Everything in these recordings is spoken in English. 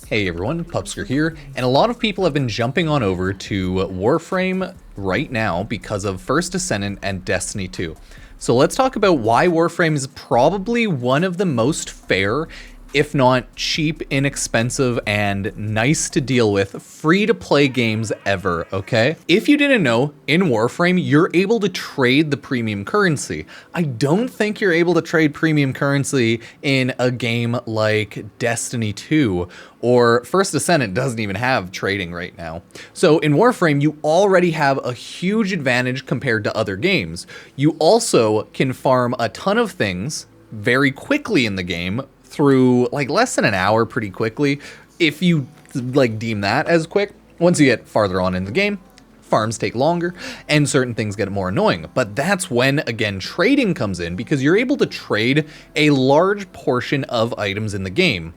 Hey everyone, Pupsker here, and a lot of people have been jumping on over to Warframe right now because of First Ascendant and Destiny 2. So let's talk about why Warframe is probably one of the most fair, if not cheap, inexpensive, and nice to deal with free-to-play games ever, okay? If you didn't know, in Warframe, you're able to trade the premium currency. I don't think you're able to trade premium currency in a game like Destiny 2, or First Ascendant doesn't even have trading right now. So in Warframe, you already have a huge advantage compared to other games. You also can farm a ton of things very quickly in the game, through like less than an hour pretty quickly, if you like deem that as quick. Once you get farther on in the game, farms take longer and certain things get more annoying. But that's when, again, trading comes in, because you're able to trade a large portion of items in the game.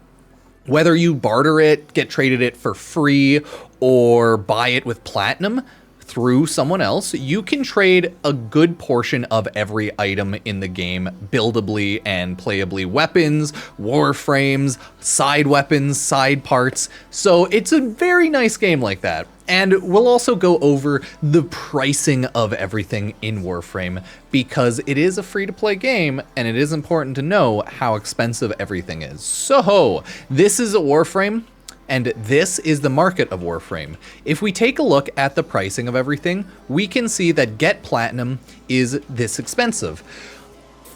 Whether you barter it, get traded it for free, or buy it with platinum through someone else, you can trade a good portion of every item in the game, buildably and playably. Weapons, warframes, side weapons, side parts. So it's a very nice game like that. And we'll also go over the pricing of everything in Warframe, because it is a free-to-play game, and it is important to know how expensive everything is. So, this is a Warframe, and this is the market of Warframe. If we take a look at the pricing of everything, we can see that Get Platinum is this expensive.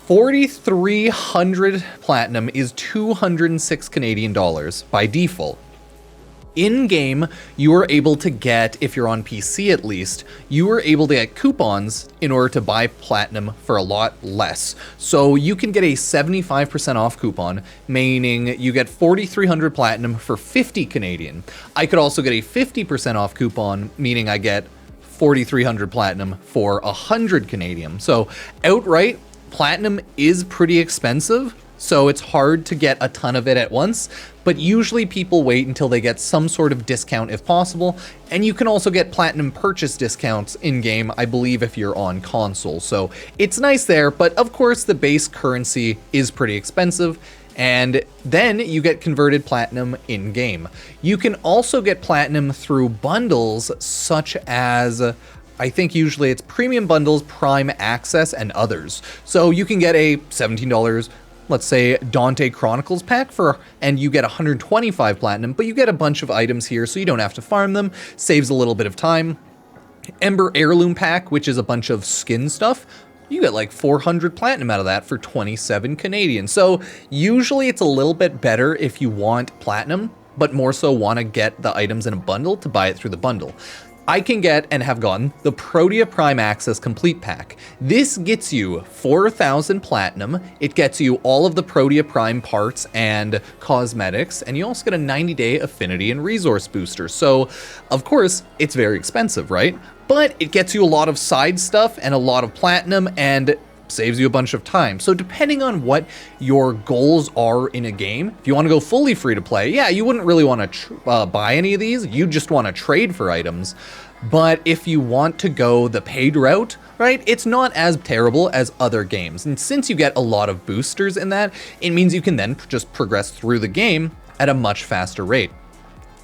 4,300 Platinum is 206 Canadian dollars by default. In-game, you are able to get, if you're on PC at least, you are able to get coupons in order to buy platinum for a lot less. So you can get a 75% off coupon, meaning you get 4,300 platinum for 50 Canadian. I could also get a 50% off coupon, meaning I get 4,300 platinum for 100 Canadian. So outright, platinum is pretty expensive, so it's hard to get a ton of it at once, but usually people wait until they get some sort of discount if possible, and you can also get platinum purchase discounts in-game, I believe, if you're on console. So it's nice there, but of course the base currency is pretty expensive, and then you get converted platinum in-game. You can also get platinum through bundles such as, I think usually it's premium bundles, prime access, and others. So you can get a $17, let's say, Dante Chronicles pack and you get 125 platinum, but you get a bunch of items here, so you don't have to farm them, saves a little bit of time. Ember Heirloom pack, which is a bunch of skin stuff, you get like 400 platinum out of that for 27 Canadian. So usually it's a little bit better if you want platinum, but more so want to get the items in a bundle to buy it through the bundle. I can get, and have gotten, the Protea Prime Access Complete Pack. This gets you 4,000 platinum, it gets you all of the Protea Prime parts and cosmetics, and you also get a 90-day affinity and resource booster. So, of course, it's very expensive, right? But it gets you a lot of side stuff and a lot of platinum, and saves you a bunch of time. So depending on what your goals are in a game, if you want to go fully free to play, yeah, you wouldn't really want to buy any of these. You just want to trade for items. But if you want to go the paid route, right, it's not as terrible as other games. And since you get a lot of boosters in that, it means you can then just progress through the game at a much faster rate.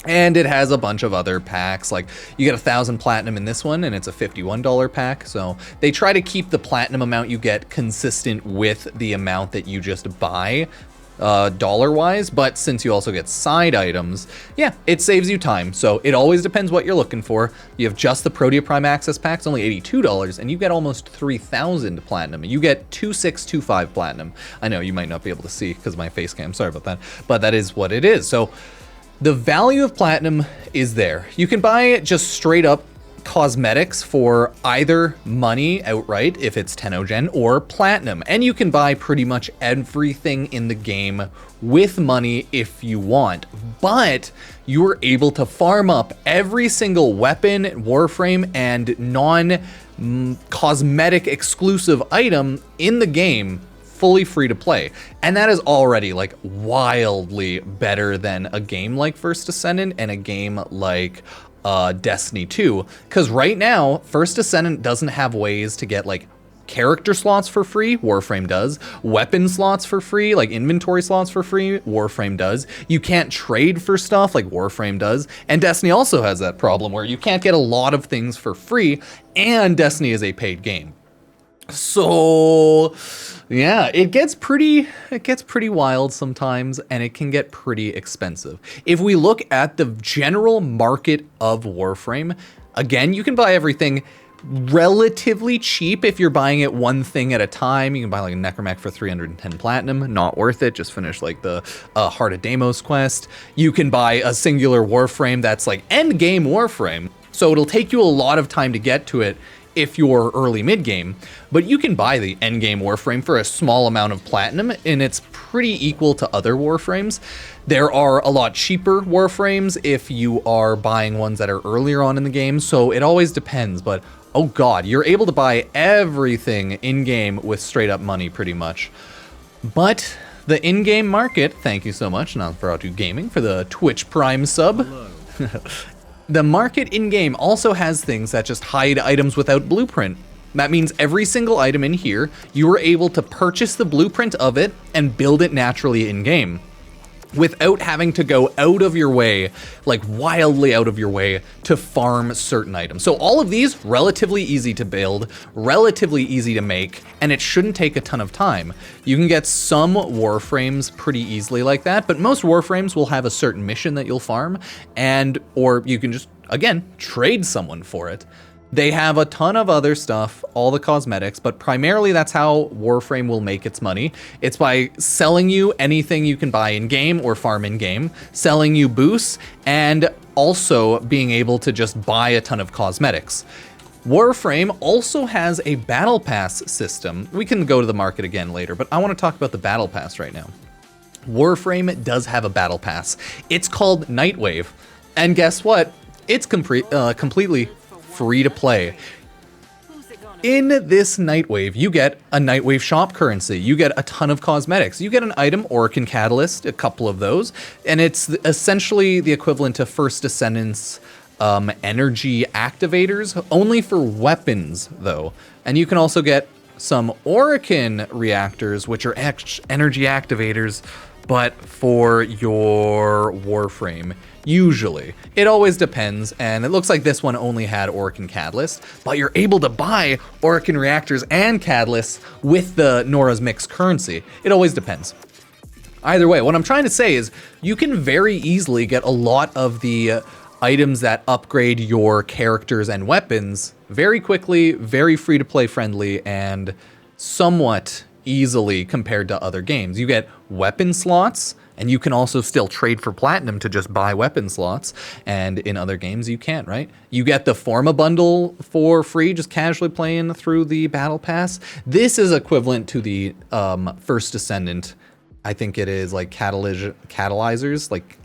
And it has a bunch of other packs, like you get 1,000 platinum in this one, and it's a $51 pack. So they try to keep the platinum amount you get consistent with the amount that you just buy dollar-wise, but since you also get side items, yeah, it saves you time. So it always depends what you're looking for. You have just the Protea Prime Access packs, only $82, and you get almost 3,000 platinum. You get 2,625 platinum. I know you might not be able to see because of my face cam, sorry about that, but that is what it is. So the value of platinum is there. You can buy just straight up cosmetics for either money outright, if it's 10-gen, or platinum. And you can buy pretty much everything in the game with money if you want. But you're able to farm up every single weapon, warframe, and non-cosmetic exclusive item in the game fully free to play. And that is already like wildly better than a game like First Ascendant and a game like Destiny 2, because right now First Ascendant doesn't have ways to get like character slots for free, Warframe does. Weapon slots for free, like inventory slots for free, Warframe does. You can't trade for stuff like Warframe does. And Destiny also has that problem where you can't get a lot of things for free, and Destiny is a paid game. So yeah, it gets pretty wild sometimes, and it can get pretty expensive. If we look at the general market of Warframe, again, you can buy everything relatively cheap if you're buying it one thing at a time. You can buy like a Necromech for 310 platinum, not worth it. Just finish like the Heart of Deimos quest. You can buy a singular Warframe that's like endgame Warframe, so it'll take you a lot of time to get to it if you're early mid-game, but you can buy the endgame Warframe for a small amount of platinum, and it's pretty equal to other Warframes. There are a lot cheaper Warframes if you are buying ones that are earlier on in the game, so it always depends, but oh god, you're able to buy everything in-game with straight-up money, pretty much. But the in-game market, thank you so much, Nosferatu Gaming, for the Twitch Prime sub. The market in-game also has things that just hide items without blueprint. That means every single item in here, you are able to purchase the blueprint of it and build it naturally in-game, without having to go out of your way, like wildly out of your way, to farm certain items. So all of these, relatively easy to build, relatively easy to make, and it shouldn't take a ton of time. You can get some Warframes pretty easily like that, but most Warframes will have a certain mission that you'll farm, or you can just, again, trade someone for it. They have a ton of other stuff, all the cosmetics, but primarily that's how Warframe will make its money. It's by selling you anything you can buy in-game or farm in-game, selling you boosts, and also being able to just buy a ton of cosmetics. Warframe also has a battle pass system. We can go to the market again later, but I want to talk about the battle pass right now. Warframe does have a battle pass. It's called Nightwave, and guess what? It's completely free to play. In this Nightwave, you get a Nightwave shop currency, you get a ton of cosmetics, you get an item, Orcan Catalyst, a couple of those, and it's essentially the equivalent to First Descendants energy activators, only for weapons though. And you can also get some Orcan reactors, which are energy activators, but for your Warframe. Usually. It always depends, and it looks like this one only had Orcan Catalyst, but you're able to buy Orcan Reactors and Catalysts with the Nora's Mix currency. It always depends. Either way, what I'm trying to say is you can very easily get a lot of the items that upgrade your characters and weapons very quickly, very free-to-play friendly, and somewhat easily compared to other games. You get weapon slots, and you can also still trade for platinum to just buy weapon slots, and in other games you can't, right? You get the Forma bundle for free, just casually playing through the Battle Pass. This is equivalent to the First Descendant. I think it is like catalyzers, like,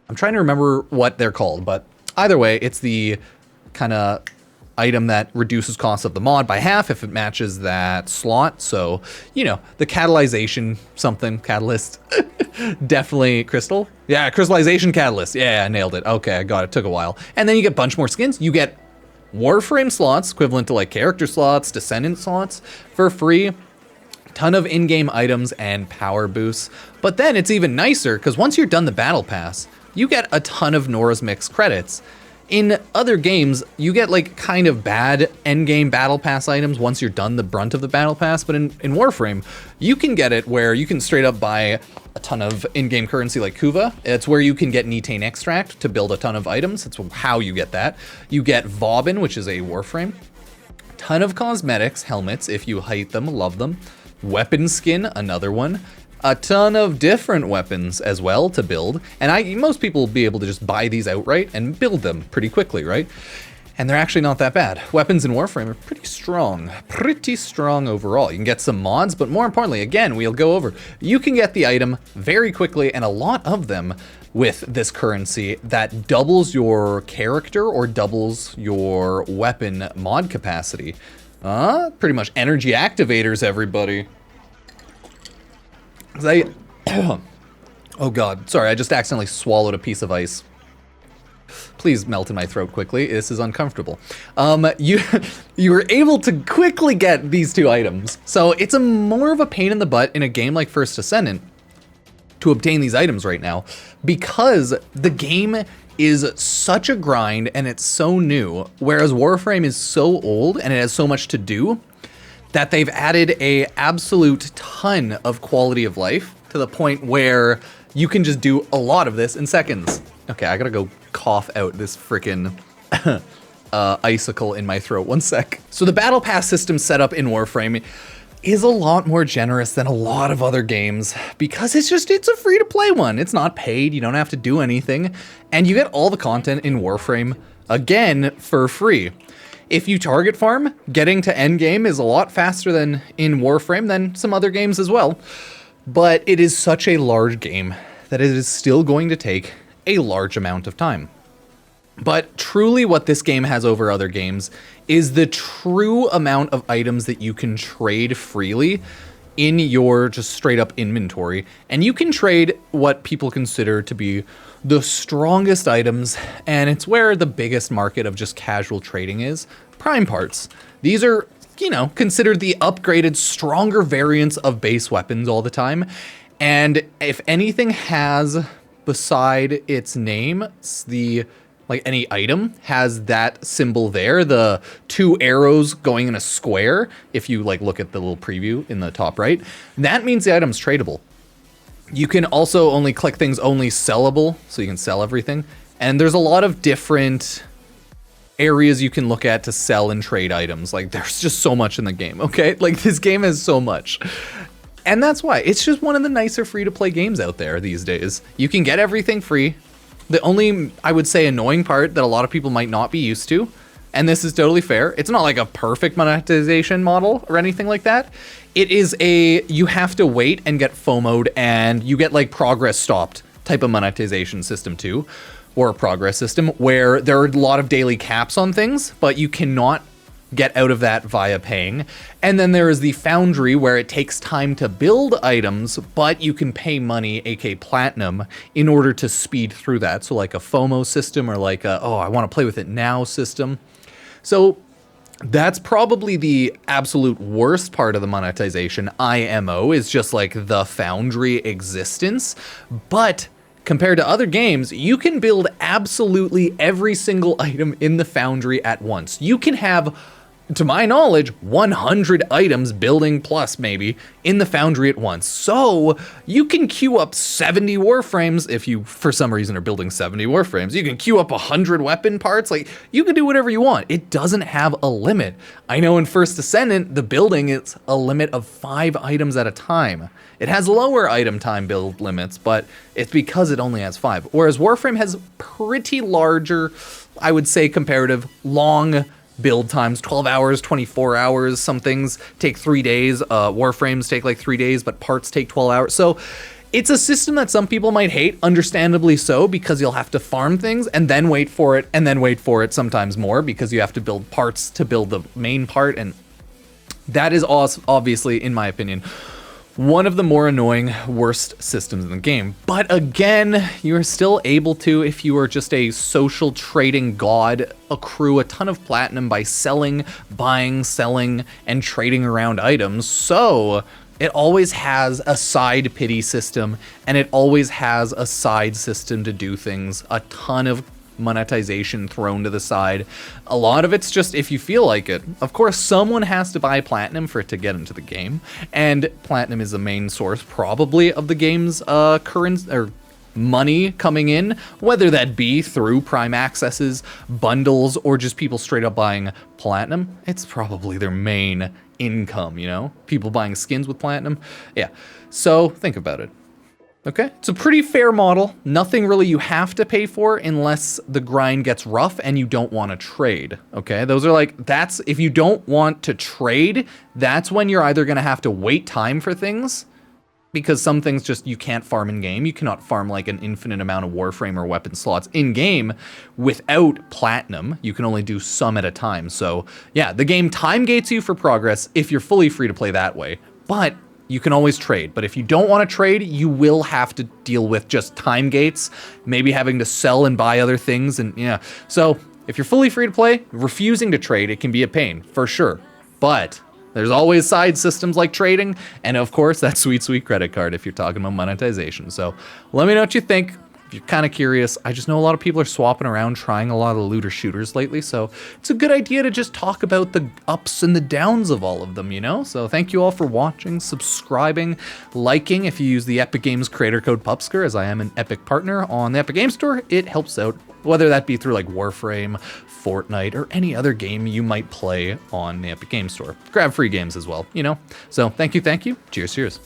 I'm trying to remember what they're called, but either way, it's the kind of item that reduces cost of the mod by half if it matches that slot. So, you know, the catalyzation something, catalyst, definitely crystal. Yeah, crystallization catalyst. Yeah, I nailed it. Okay, I got it. Took a while. And then you get a bunch more skins. You get Warframe slots, equivalent to like character slots, Descendant slots for free. Ton of in-game items and power boosts. But then it's even nicer because once you're done the Battle Pass, you get a ton of Nora's Mix credits. In other games, you get like kind of bad endgame Battle Pass items once you're done the brunt of the Battle Pass, but in Warframe, you can get it where you can straight up buy a ton of in-game currency like Kuva. It's where you can get Netane Extract to build a ton of items. That's how you get that. You get Vauban, which is a Warframe. Ton of cosmetics, helmets, if you hate them, love them. Weapon skin, another one. A ton of different weapons as well to build, and most people will be able to just buy these outright and build them pretty quickly, right? And they're actually not that bad. Weapons in Warframe are pretty strong overall. You can get some mods, but more importantly, again, we'll go over, you can get the item very quickly, and a lot of them with this currency that doubles your character or doubles your weapon mod capacity. Pretty much energy activators, everybody. Oh god, sorry, I just accidentally swallowed a piece of ice. Please melt in my throat quickly. This is uncomfortable. You you were able to quickly get these 2 items. So it's a more of a pain in the butt in a game like First Ascendant to obtain these items right now, because the game is such a grind and it's so new, whereas Warframe is so old and it has so much to do that they've added a absolute ton of quality of life to the point where you can just do a lot of this in seconds. Okay, I gotta go cough out this frickin' icicle in my throat. One sec. So the battle pass system set up in Warframe is a lot more generous than a lot of other games because it's a free to play one. It's not paid, you don't have to do anything, and you get all the content in Warframe, again, for free. If you target farm, getting to endgame is a lot faster than in Warframe than some other games as well, but it is such a large game that it is still going to take a large amount of time. But truly what this game has over other games is the true amount of items that you can trade freely in your just straight up inventory. And you can trade what people consider to be the strongest items, and it's where the biggest market of just casual trading is, prime parts. These are, you know, considered the upgraded, stronger variants of base weapons all the time. And if anything has, beside its name, like any item has that symbol there, the 2 arrows going in a square, if you like look at the little preview in the top right, that means the item's tradable. You can also only click things only sellable, so you can sell everything. And there's a lot of different areas you can look at to sell and trade items. Like there's just so much in the game, okay? Like this game has so much. And that's why it's just one of the nicer free to play games out there these days. You can get everything free. The only, I would say, annoying part that a lot of people might not be used to, and this is totally fair, it's not like a perfect monetization model or anything like that. It is you have to wait and get FOMO'd, and you get like progress stopped type of monetization system too, or a progress system where there are a lot of daily caps on things, but you cannot get out of that via paying. And then there is the Foundry, where it takes time to build items, but you can pay money, aka platinum, in order to speed through that. So like a FOMO system, or like a, oh, I want to play with it now system. So that's probably the absolute worst part of the monetization. IMO is just like the Foundry existence, but compared to other games, you can build absolutely every single item in the Foundry at once. You can have, to my knowledge, 100 items building plus maybe in the Foundry at once. So you can queue up 70 Warframes if you, for some reason, are building 70 Warframes. You can queue up 100 weapon parts. Like, you can do whatever you want. It doesn't have a limit. I know in First Ascendant, the building is a limit of 5 items at a time. It has lower item time build limits, but it's because it only has 5. Whereas Warframe has pretty larger, I would say, comparative, long build times, 12 hours, 24 hours. Some things take 3 days. Warframes take like 3 days, but parts take 12 hours. So it's a system that some people might hate, understandably so, because you'll have to farm things and then wait for it, and then wait for it sometimes more, because you have to build parts to build the main part. And that is obviously, in my opinion, one of the more annoying, worst systems in the game. But again, you're still able to, if you are just a social trading god, accrue a ton of platinum by selling, buying, selling, and trading around items. So it always has a side pity system, and it always has a side system to do things. A ton of monetization thrown to the side. A lot of it's just if you feel like it. Of course, someone has to buy platinum for it to get into the game, and platinum is the main source probably of the game's current or money coming in, whether that be through prime accesses, bundles, or just people straight up buying platinum. It's probably their main income, you know? People buying skins with platinum. Yeah, so think about it. Okay, it's a pretty fair model. Nothing really you have to pay for unless the grind gets rough and you don't want to trade. Okay, those are like, that's, if you don't want to trade, that's when you're either going to have to wait time for things, because some things just you can't farm in game. You cannot farm like an infinite amount of Warframe or weapon slots in game without platinum. You can only do some at a time. So yeah, the game time gates you for progress if you're fully free to play that way. But you can always trade. But if you don't want to trade, you will have to deal with just time gates, maybe having to sell and buy other things. And yeah, so if you're fully free to play, refusing to trade, it can be a pain for sure. But there's always side systems like trading. And of course, that sweet, sweet credit card if you're talking about monetization. So let me know what you think. If you're kind of curious, I just know a lot of people are swapping around, trying a lot of looter shooters lately, so it's a good idea to just talk about the ups and the downs of all of them, you know? So thank you all for watching, subscribing, liking. If you use the Epic Games creator code Pupsker, as I am an Epic partner on the Epic Games Store, it helps out, whether that be through like Warframe, Fortnite, or any other game you might play on the Epic Games Store. Grab free games as well, you know? So thank you, cheers, cheers.